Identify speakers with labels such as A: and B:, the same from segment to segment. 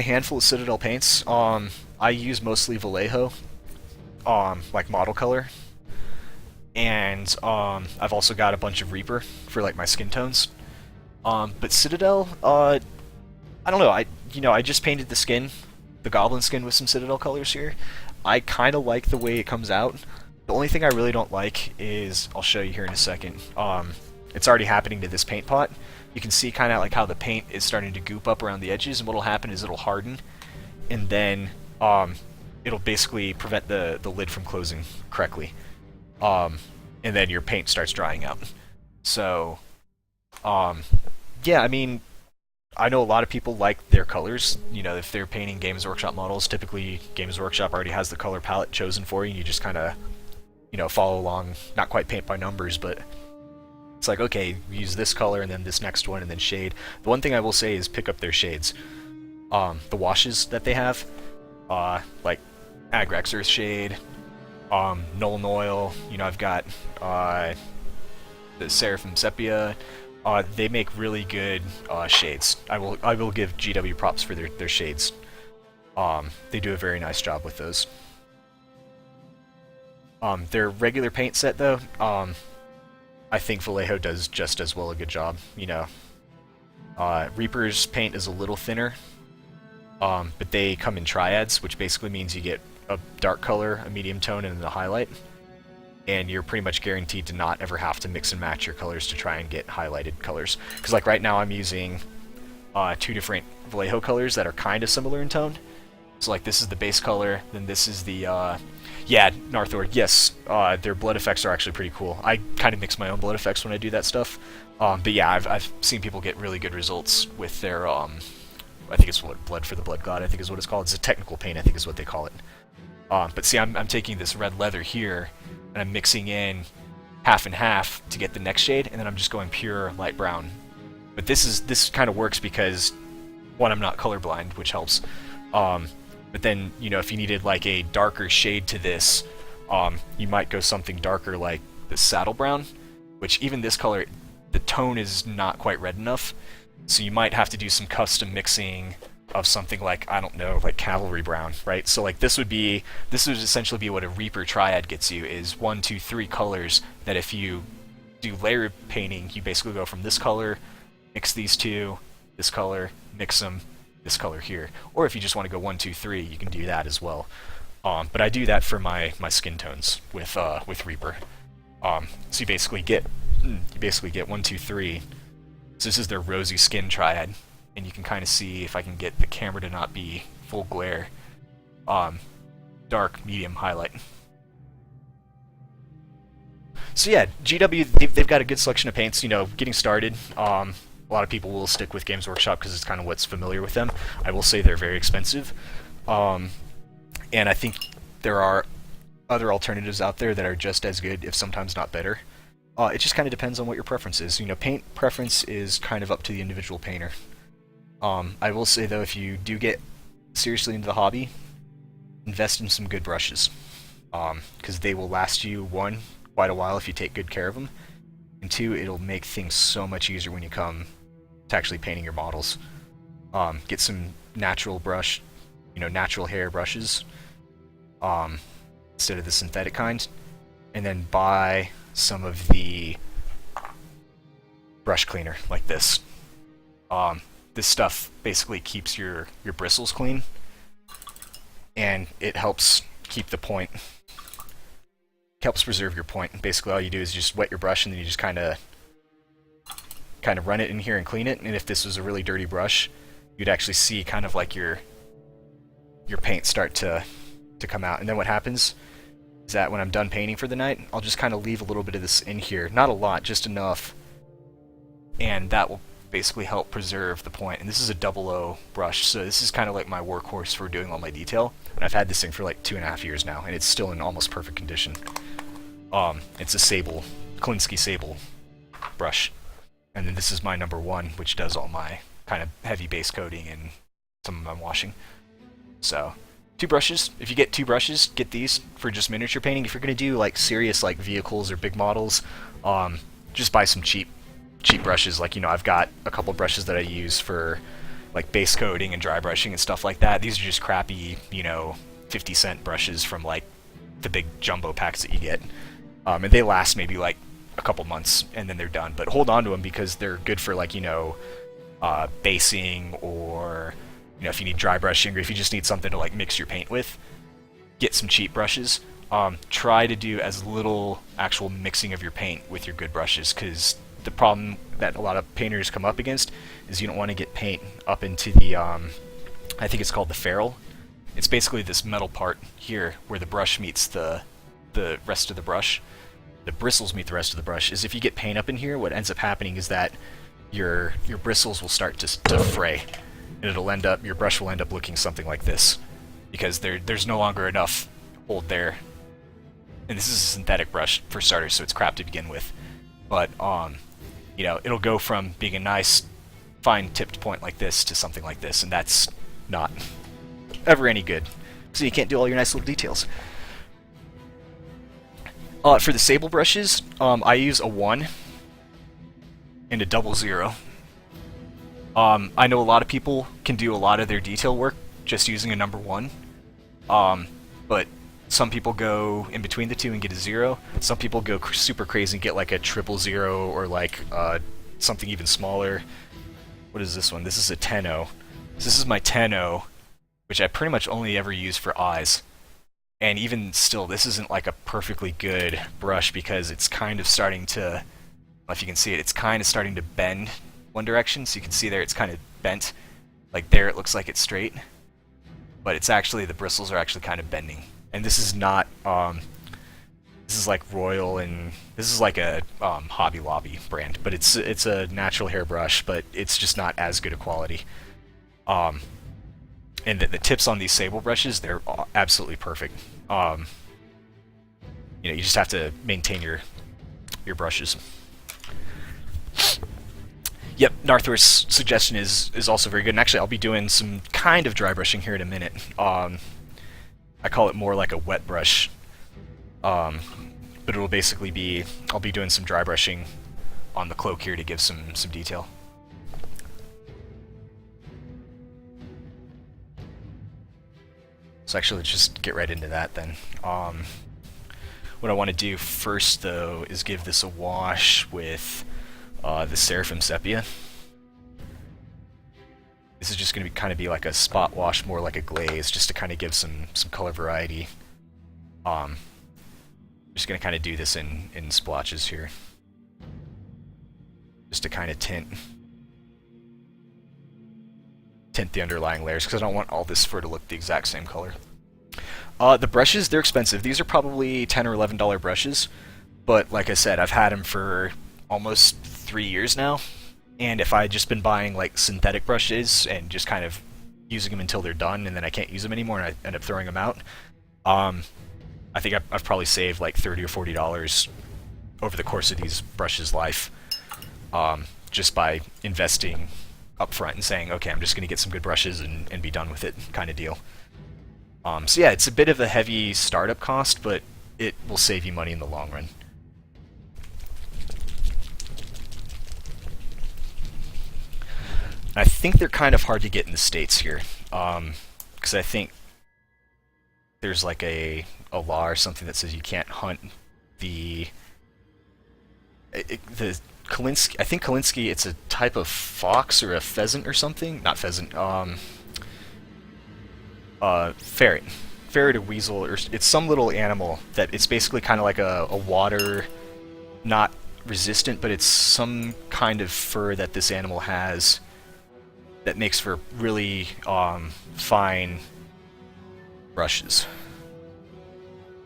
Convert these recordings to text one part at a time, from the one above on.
A: A handful of Citadel paints. I use mostly Vallejo, like model color, and I've also got a bunch of Reaper for like my skin tones. But Citadel, I don't know. I just painted the skin, the Goblin skin with some Citadel colors here. I kind of like the way it comes out. The only thing I really don't like is, I'll show you here in a second. It's already happening to this paint pot. You can see kind of like how the paint is starting to goop up around the edges, and what'll happen is it'll harden, and then it'll basically prevent the lid from closing correctly. And then your paint starts drying out. So, um, yeah, I mean, I know a lot of people like their colors. You know, if they're painting Games Workshop models, typically Games Workshop already has the color palette chosen for you, and you just kind of, follow along, not quite paint by numbers, but it's like, okay, use this color and then this next one and then shade. The one thing I will say is pick up their shades. The washes that they have, like Agrex Earth Shade, Nolan Oil, I've got the Seraphim Sepia. They make really good shades. I will give GW props for their shades. They do a very nice job with those. Their regular paint set though, I think Vallejo does just as well a good job. Reaper's paint is a little thinner, but they come in triads, which basically means you get a dark color, a medium tone, and then the highlight. And you're pretty much guaranteed to not ever have to mix and match your colors to try and get highlighted colors. Because like right now I'm using two different Vallejo colors that are kind of similar in tone. So like this is the base color, then this is the, yeah, Narthor, yes, their blood effects are actually pretty cool. I kind of mix my own blood effects when I do that stuff. But yeah, I've seen people get really good results with their, I think it's what, Blood for the Blood God, I think is what it's called. It's a technical paint, I think is what they call it. But see, I'm taking this red leather here, and I'm mixing in half and half to get the next shade, and then I'm just going pure light brown. But this kind of works because, one, I'm not colorblind, which helps. But then, if you needed like a darker shade to this, you might go something darker like the saddle brown, which even this color, the tone is not quite red enough. So you might have to do some custom mixing of something like, I don't know, like cavalry brown, right? So like this would essentially be what a Reaper triad gets you, is 1, 2, 3 colors that if you do layer painting, you basically go from this color, mix these two, this color, mix them, this color here. Or if you just want to go 1, 2, 3, you can do that as well. But I do that for my skin tones with Reaper. So you basically get 1, 2, 3. So this is their rosy skin triad, and you can kind of see, if I can get the camera to not be full glare, dark, medium, highlight. So yeah, GW, they've got a good selection of paints. Getting started, a lot of people will stick with Games Workshop because it's kind of what's familiar with them. I will say they're very expensive, and I think there are other alternatives out there that are just as good, if sometimes not better. It just kind of depends on what your preference is. Paint preference is kind of up to the individual painter. I will say though, if you do get seriously into the hobby, invest in some good brushes, because they will last you, one, quite a while if you take good care of them, and two, it'll make things so much easier when you come to actually painting your models. Get some natural brush, natural hair brushes, instead of the synthetic kind, and then buy some of the brush cleaner like this. This stuff basically keeps your bristles clean, and it helps keep the point, helps preserve your point. Basically all you do is just wet your brush, and then you just kind of run it in here and clean it. And if this was a really dirty brush, you'd actually see kind of like your paint start to come out. And then what happens is that when I'm done painting for the night, I'll just kind of leave a little bit of this in here, not a lot, just enough, and that will basically help preserve the point. And this is a 00 brush, so this is kind of like my workhorse for doing all my detail. And I've had this thing for like 2.5 years now, and it's still in almost perfect condition. It's a Sable, Klinsky Sable brush. And then this is my #1, which does all my kind of heavy base coating and some of my washing. So, 2 brushes. If you get 2 brushes, get these for just miniature painting. If you're going to do like serious like vehicles or big models, just buy some cheap brushes. Like, I've got a couple brushes that I use for like base coating and dry brushing and stuff like that. These are just crappy, 50-cent brushes from like the big jumbo packs that you get. And they last maybe like a couple months and then they're done. But hold on to them because they're good for like, basing, or if you need dry brushing, or if you just need something to like mix your paint with, get some cheap brushes. Try to do as little actual mixing of your paint with your good brushes, because the problem that a lot of painters come up against is you don't want to get paint up into the, I think it's called the ferrule. It's basically this metal part here where the brush meets the rest of the brush. The bristles meet the rest of the brush. Is if you get paint up in here, what ends up happening is that your bristles will start to fray, and your brush will end up looking something like this, because there's no longer enough hold there. And this is a synthetic brush for starters, so it's crap to begin with. But it'll go from being a nice fine tipped point like this to something like this, and that's not ever any good. So you can't do all your nice little details. For the sable brushes, I use a 1 and a 00. I know a lot of people can do a lot of their detail work just using a number 1, but some people go in between the two and get a 0. Some people go super crazy and get like a 000, or like something even smaller. What is this one? This is a 10-0. This is my 10-0, which I pretty much only ever use for eyes. And even still, this isn't like a perfectly good brush, because it's kind of starting to, I don't know if you can see it, it's kind of starting to bend one direction. So you can see there it's kind of bent. Like there it looks like it's straight, but it's actually, the bristles are actually kind of bending. And this is not, this is like Royal, and this is like a Hobby Lobby brand, but it's a natural hair brush, but it's just not as good a quality. And the tips on these sable brushes, they're absolutely perfect. You just have to maintain your brushes. Yep, Narthor's suggestion is also very good, and actually I'll be doing some kind of dry brushing here in a minute. I call it more like a wet brush, but it'll basically be, I'll be doing some dry brushing on the cloak here to give some detail. So actually, let's just get right into that then. What I want to do first, though, is give this a wash with the Seraphim Sepia. This is just going to kind of be like a spot wash, more like a glaze, just to kind of give some color variety. Just going to kind of do this in splotches here, just to kind of tint the underlying layers, because I don't want all this fur to look the exact same color. The brushes, they're expensive. These are probably $10 or $11 brushes, but like I said, I've had them for almost 3 years now, and if I had just been buying like synthetic brushes and just kind of using them until they're done, and then I can't use them anymore and I end up throwing them out, I think I've probably saved like $30 or $40 over the course of these brushes' life, just by investing up front and saying, okay, I'm just going to get some good brushes and be done with it, kind of deal. So yeah, it's a bit of a heavy startup cost, but it will save you money in the long run. I think they're kind of hard to get in the States here, because I think there's like a law or something that says you can't hunt the Kalinsky. I think Kalinsky, it's a type of fox or a pheasant or something. Not pheasant. Ferret. Ferret or weasel, or it's some little animal that it's basically kind of like a water, not resistant, but it's some kind of fur that this animal has that makes for really fine brushes.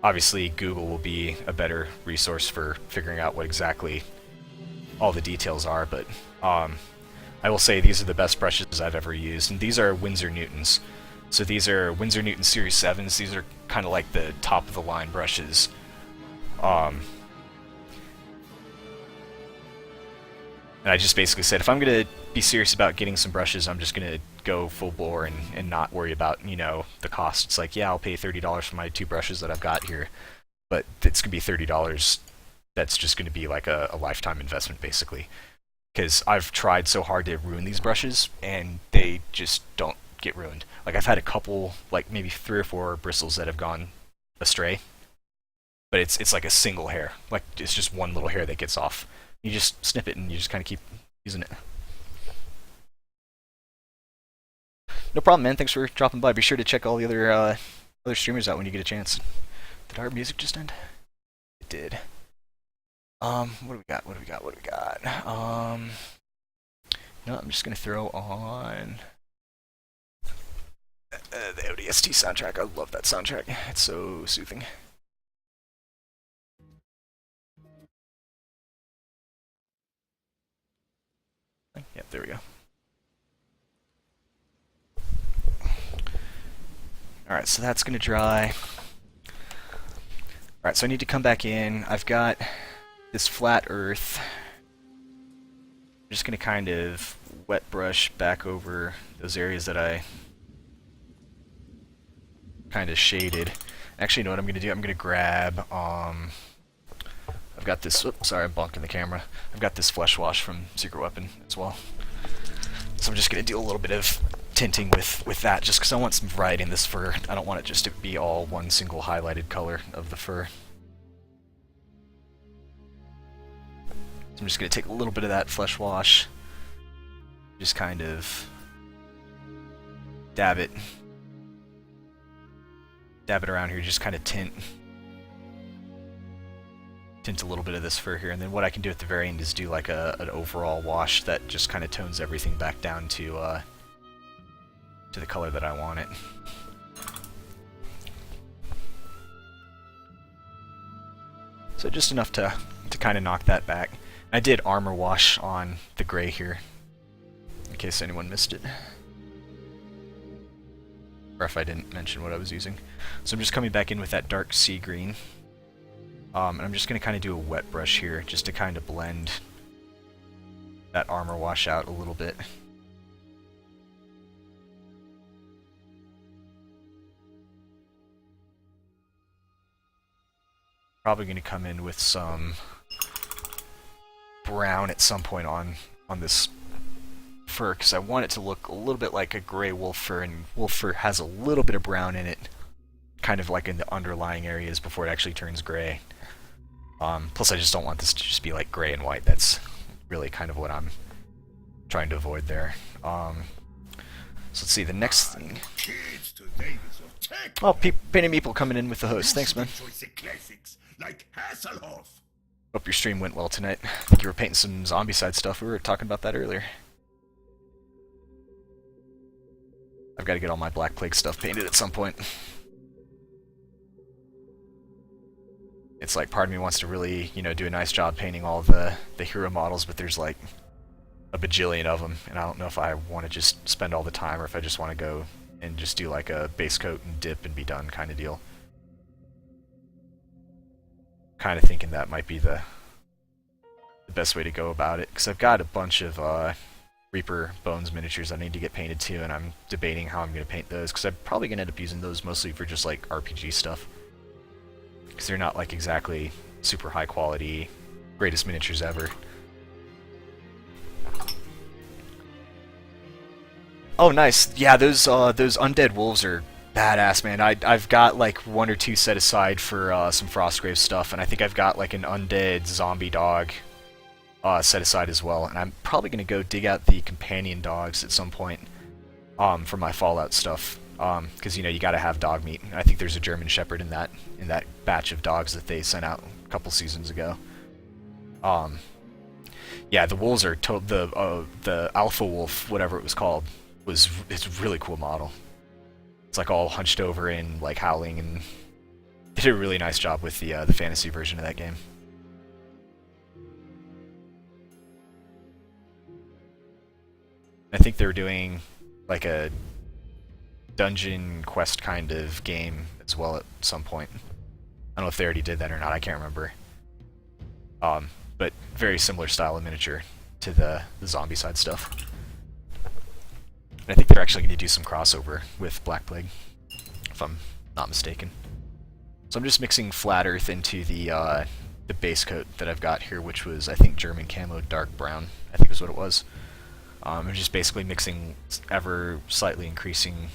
A: Obviously, Google will be a better resource for figuring out what exactly all the details are, but I will say these are the best brushes I've ever used, and these are Winsor Newtons. So these are Winsor Newton Series 7s. These are kind of like the top of the line brushes. And I just basically said, if I'm going to be serious about getting some brushes, I'm just going to go full bore and not worry about, the cost. It's like, yeah, I'll pay $30 for my 2 brushes that I've got here, but it's going to be $30 that's just going to be like a lifetime investment, basically. because I've tried so hard to ruin these brushes, and they just don't get ruined. Like, I've had a couple, like maybe 3 or 4 bristles that have gone astray, but it's like a single hair. Like, it's just one little hair that gets off. You just snip it, and you just kind of keep using it. No problem, man. Thanks for dropping by. Be sure to check all the other streamers out when you get a chance. Did our music just end? It did. What do we got? No, I'm just gonna throw on the ODST soundtrack. I love that soundtrack. It's so soothing. Yep, there we go. Alright, so that's gonna dry. Alright, so I need to come back in. I've got this flat earth. I'm just gonna kind of wet brush back over those areas that I kind of shaded. Actually, you know what I'm gonna do? I'm gonna grab, I've got this, oops, sorry, I'm bonking the camera. I've got this flesh wash from Secret Weapon as well. So I'm just gonna do a little bit of tinting with that, just because I want some variety in this fur. I don't want it just to be all one single highlighted color of the fur. So I'm just going to take a little bit of that flesh wash, just kind of dab it around here, just kind of tint a little bit of this fur here, and then what I can do at the very end is do like an overall wash that just kind of tones everything back down to the color that I want it. So just enough to kind of knock that back. I did armor wash on the gray here, in case anyone missed it. Or if I didn't mention what I was using. So I'm just coming back in with that dark sea green. And I'm just going to kind of do a wet brush here, just to kind of blend that armor wash out a little bit. Probably going to come in with some brown at some point on this fur, because I want it to look a little bit like a gray wolf fur, and wolf fur has a little bit of brown in it, kind of like in the underlying areas before it actually turns gray. Plus I just don't want this to just be like gray and white. That's really kind of what I'm trying to avoid there. So let's see, the next thing. Oh, Painted Meeple coming in with the host. Thanks, man. Hope your stream went well tonight. I think you were painting some zombie-side stuff. We were talking about that earlier. I've got to get all my Black Plague stuff painted at some point. It's like part of me wants to really, you know, do a nice job painting all the hero models, but there's like a bajillion of them, and I don't know if I want to just spend all the time or if I just want to go and just do like a base coat and dip and be done kind of deal. Kind of thinking that might be the best way to go about it, because I've got a bunch of Reaper Bones miniatures I need to get painted too, and I'm debating how I'm going to paint those, because I'm probably going to end up using those mostly for just like RPG stuff, because they're not like exactly super high quality, greatest miniatures ever. Oh, nice. Yeah, those undead wolves are badass, man. I've got like 1 or 2 set aside for some Frostgrave stuff, and I think I've got like an undead zombie dog set aside as well. And I'm probably gonna go dig out the companion dogs at some point for my Fallout stuff, because you know you gotta have dog meat. And I think there's a German Shepherd in that batch of dogs that they sent out a couple seasons ago. Yeah, the wolves are the Alpha Wolf, whatever it was called. It's a really cool model. It's like all hunched over and like howling, and they did a really nice job with the fantasy version of that game. I think they were doing like a dungeon quest kind of game as well at some point. I don't know if they already did that or not, I can't remember. But very similar style of miniature to the zombie side stuff. And I think they're actually going to do some crossover with Black Plague, if I'm not mistaken. So I'm just mixing Flat Earth into the the base coat that I've got here, which was I think German camo dark brown, I think is what it was. Just basically mixing ever slightly increasing